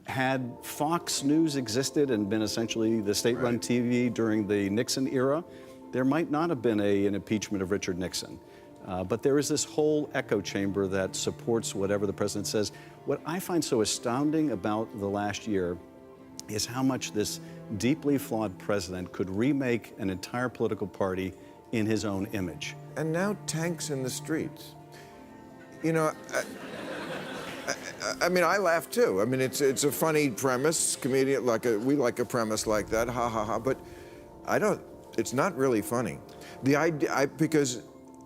Had Fox News existed and been essentially the state-run TV during the Nixon era, there might not have been an impeachment of Richard Nixon. But there is this whole echo chamber that supports whatever the president says. What I find so astounding about the last year is how much this deeply flawed president could remake an entire political party in his own image. And now tanks in the streets. You know, I mean, I laugh too. I mean, it's a funny premise, comedian, we like a premise like that, ha ha ha. But it's not really funny. The idea, because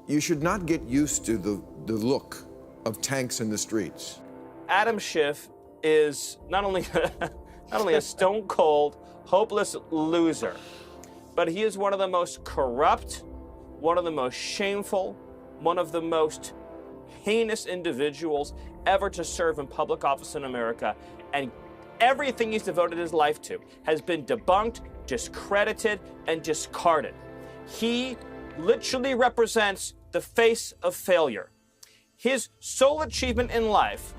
you should not get used to the look of tanks in the streets. Adam Schiff is not only a stone-cold, hopeless loser, but he is one of the most corrupt, one of the most shameful, one of the most heinous individuals ever to serve in public office in America. And everything he's devoted his life to has been debunked, discredited, and discarded. He literally represents the face of failure. His sole achievement in life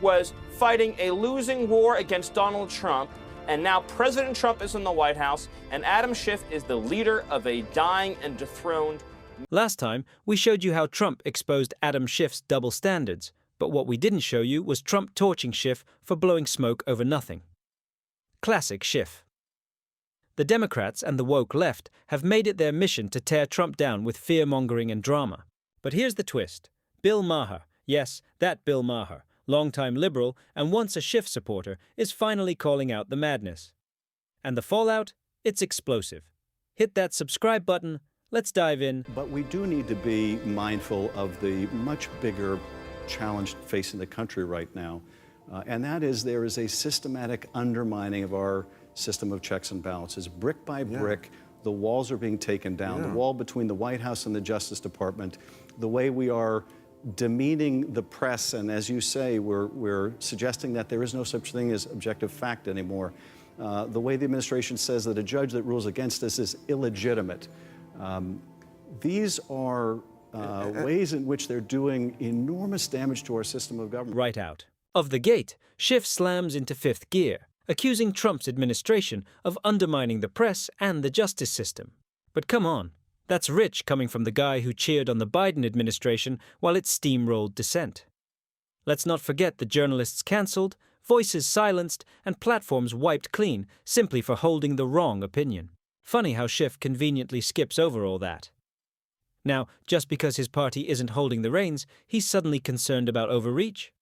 was fighting a losing war against Donald Trump, and now President Trump is in the White House, and Adam Schiff is the leader of a dying and dethroned. Last time, we showed you how Trump exposed Adam Schiff's double standards, but what we didn't show you was Trump torching Schiff for blowing smoke over nothing. Classic Schiff. The Democrats and the woke left have made it their mission to tear Trump down with fear-mongering and drama. But here's the twist. Bill Maher, yes, that Bill Maher, longtime liberal and once a Schiff supporter, is finally calling out the madness. And the fallout? It's explosive. Hit that subscribe button. Let's dive in. But we do need to be mindful of the much bigger challenge facing the country right now, and that is there is a systematic undermining of our system of checks and balances. Brick by brick, the walls are being taken down. The wall between the White House and the Justice Department, the way we are demeaning the press, and as you say, we're suggesting that there is no such thing as objective fact anymore. The way the administration says that a judge that rules against us is illegitimate. These are ways in which they're doing enormous damage to our system of government. Right out of the gate, Schiff slams into fifth gear, accusing Trump's administration of undermining the press and the justice system. But come on, that's rich coming from the guy who cheered on the Biden administration while it steamrolled dissent. Let's not forget the journalists cancelled, voices silenced, and platforms wiped clean simply for holding the wrong opinion. Funny how Schiff conveniently skips over all that. Now, just because his party isn't holding the reins, he's suddenly concerned about overreach?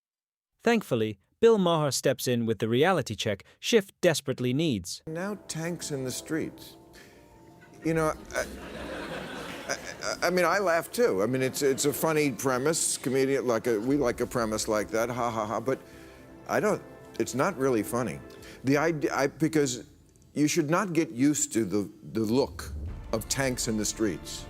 Thankfully, Bill Maher steps in with the reality check Schiff desperately needs. Now tanks in the streets. You know, I mean, I laugh too. I mean, it's a funny premise, comedian, we like a premise like that, ha ha ha. But it's not really funny. The idea, because you should not get used to the look of tanks in the streets.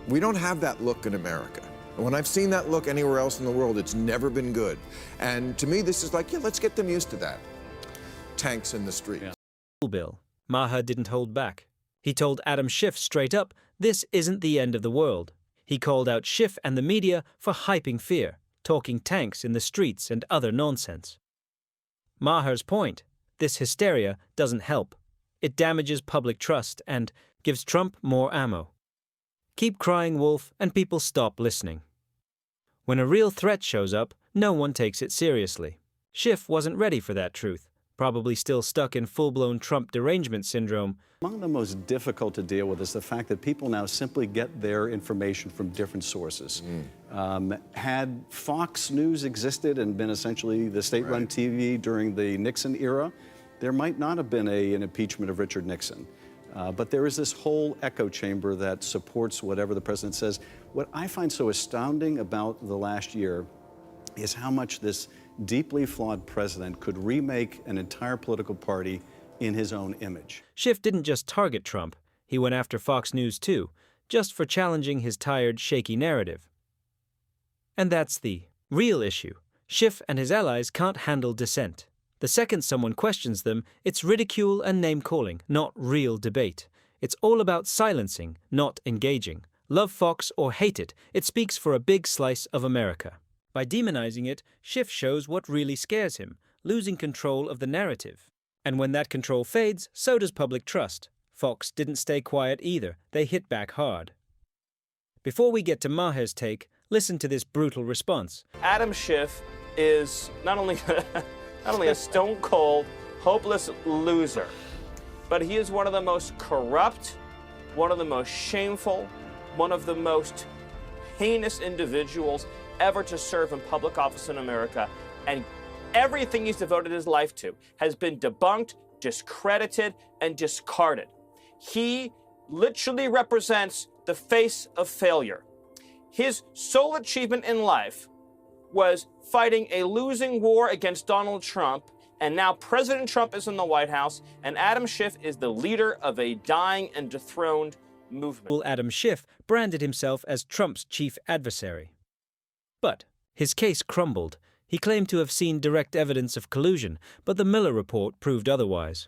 We don't have that look in America. And when I've seen that look anywhere else in the world, it's never been good. And to me, this is like, yeah, let's get them used to that. Tanks in the streets. Bill Maher didn't hold back. He told Adam Schiff straight up, this isn't the end of the world. He called out Schiff and the media for hyping fear, talking tanks in the streets and other nonsense. Maher's point, this hysteria doesn't help. It damages public trust and gives Trump more ammo. Keep crying wolf and people stop listening. When a real threat shows up, no one takes it seriously. Schiff wasn't ready for that truth, probably still stuck in full-blown Trump derangement syndrome. Among the most difficult to deal with is the fact that people now simply get their information from different sources. Had Fox News existed and been essentially the state-run TV during the Nixon era, there might not have been an impeachment of Richard Nixon. But there is this whole echo chamber that supports whatever the president says. What I find so astounding about the last year is how much this deeply flawed president could remake an entire political party in his own image. Schiff didn't just target Trump, he went after Fox News too, just for challenging his tired, shaky narrative. And that's the real issue. Schiff and his allies can't handle dissent. The second someone questions them, it's ridicule and name-calling, not real debate. It's all about silencing, not engaging. Love Fox or hate it, it speaks for a big slice of America. By demonizing it, Schiff shows what really scares him, losing control of the narrative. And when that control fades, so does public trust. Fox didn't stay quiet either. They hit back hard. Before we get to Maher's take, listen to this brutal response. Adam Schiff is not only a stone-cold, hopeless loser, but he is one of the most corrupt, one of the most shameful, one of the most heinous individuals ever to serve in public office in America. And everything he's devoted his life to has been debunked, discredited, and discarded. He literally represents the face of failure. His sole achievement in life was fighting a losing war against Donald Trump, and now President Trump is in the White House, and Adam Schiff is the leader of a dying and dethroned movement. Adam Schiff branded himself as Trump's chief adversary. But his case crumbled. He claimed to have seen direct evidence of collusion, but the Mueller report proved otherwise.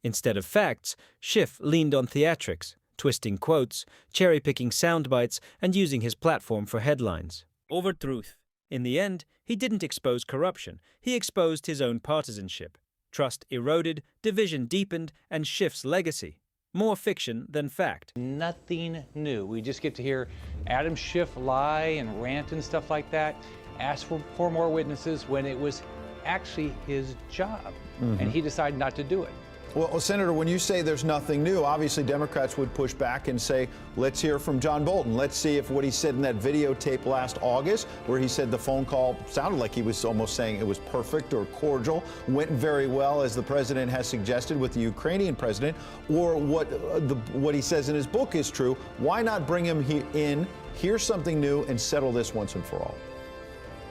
Instead of facts, Schiff leaned on theatrics, twisting quotes, cherry-picking sound bites, and using his platform for headlines. Over truth. In the end, he didn't expose corruption. He exposed his own partisanship. Trust eroded, division deepened, and Schiff's legacy. More fiction than fact. Nothing new. We just get to hear Adam Schiff lie and rant and stuff like that, ask for more witnesses when it was actually his job, and he decided not to do it. Well, Senator, when you say there's nothing new, obviously Democrats would push back and say, let's hear from John Bolton. Let's see if what he said in that videotape last August, where he said the phone call sounded like he was almost saying it was perfect or cordial, went very well, as the president has suggested with the Ukrainian president, or what he says in his book is true. Why not bring him in, hear something new, and settle this once and for all?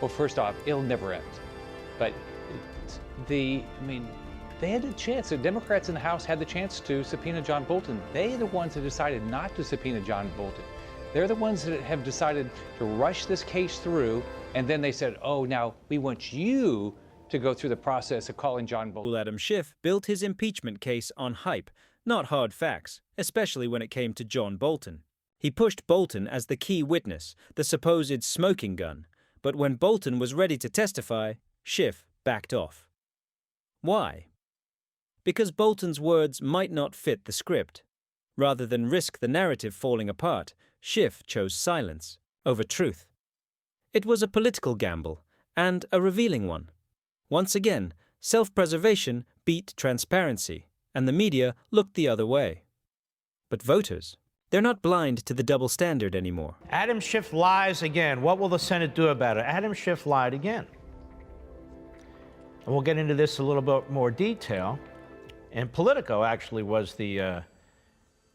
Well, first off, it'll never end. But they had a chance. The Democrats in the House had the chance to subpoena John Bolton. They're the ones that decided not to subpoena John Bolton. They're the ones that have decided to rush this case through, and then they said, oh, now we want you to go through the process of calling John Bolton. Adam Schiff built his impeachment case on hype, not hard facts, especially when it came to John Bolton. He pushed Bolton as the key witness, the supposed smoking gun. But when Bolton was ready to testify, Schiff backed off. Why? Because Bolton's words might not fit the script. Rather than risk the narrative falling apart, Schiff chose silence over truth. It was a political gamble, and a revealing one. Once again, self-preservation beat transparency, and the media looked the other way. But voters, they're not blind to the double standard anymore. Adam Schiff lies again. What will the Senate do about it? Adam Schiff lied again. And we'll get into this a little bit more detail. And Politico actually was the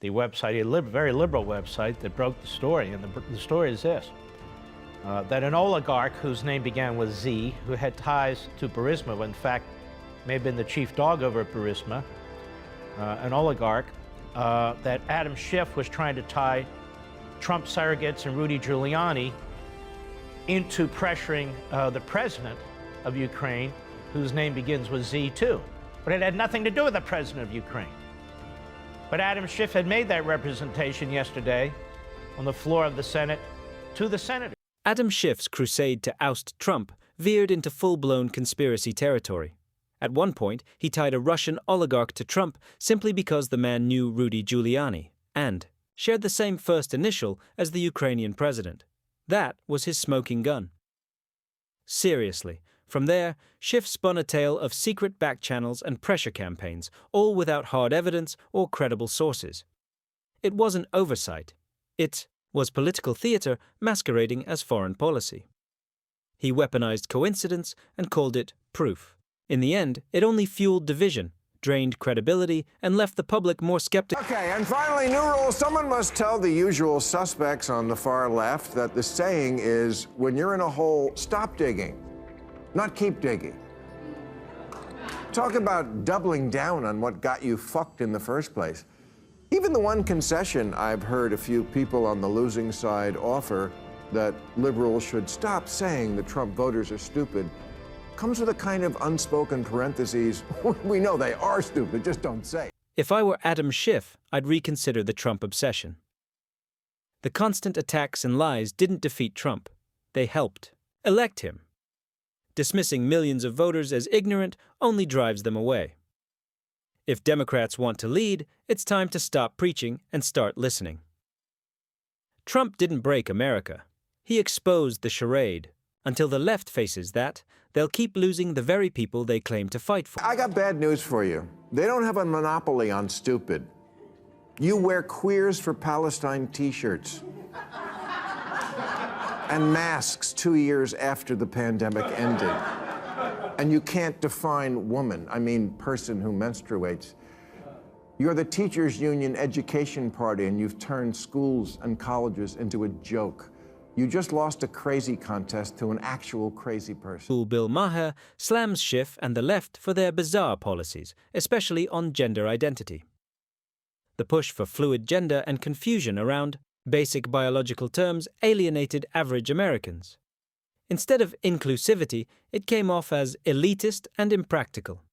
website, a very liberal website that broke the story. And the story is this, that an oligarch whose name began with Z, who had ties to Burisma, in fact, may have been the chief dog over at Burisma, an oligarch, that Adam Schiff was trying to tie Trump surrogates and Rudy Giuliani into pressuring the president of Ukraine, whose name begins with Z too. But it had nothing to do with the president of Ukraine. But Adam Schiff had made that representation yesterday on the floor of the Senate to the senators. Adam Schiff's crusade to oust Trump veered into full-blown conspiracy territory. At one point, he tied a Russian oligarch to Trump simply because the man knew Rudy Giuliani and shared the same first initial as the Ukrainian president. That was his smoking gun. Seriously, from there, Schiff spun a tale of secret back channels and pressure campaigns, all without hard evidence or credible sources. It wasn't oversight. It was political theater masquerading as foreign policy. He weaponized coincidence and called it proof. In the end, it only fueled division, drained credibility, and left the public more skeptical. Okay, and finally, new rule. Someone must tell the usual suspects on the far left that the saying is, when you're in a hole, stop digging, not keep digging. Talk about doubling down on what got you fucked in the first place. Even the one concession I've heard a few people on the losing side offer, that liberals should stop saying that Trump voters are stupid, comes with a kind of unspoken parentheses. We know they are stupid, just don't say. If I were Adam Schiff, I'd reconsider the Trump obsession. The constant attacks and lies didn't defeat Trump. They helped elect him. Dismissing millions of voters as ignorant only drives them away. If Democrats want to lead, it's time to stop preaching and start listening. Trump didn't break America. He exposed the charade. Until the left faces that, they'll keep losing the very people they claim to fight for. I got bad news for you. They don't have a monopoly on stupid. You wear Queers for Palestine t-shirts and masks 2 years after the pandemic ended. And you can't define woman, I mean person who menstruates. You're the teachers' union education party, and you've turned schools and colleges into a joke. You just lost a crazy contest to an actual crazy person. School Bill Maher slams Schiff and the left for their bizarre policies, especially on gender identity. The push for fluid gender and confusion around basic biological terms alienated average Americans. Instead of inclusivity, it came off as elitist and impractical.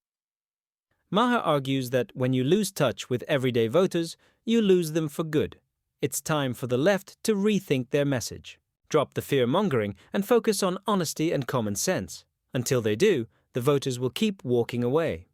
Maher argues that when you lose touch with everyday voters, you lose them for good. It's time for the left to rethink their message, drop the fear-mongering, and focus on honesty and common sense. Until they do, the voters will keep walking away.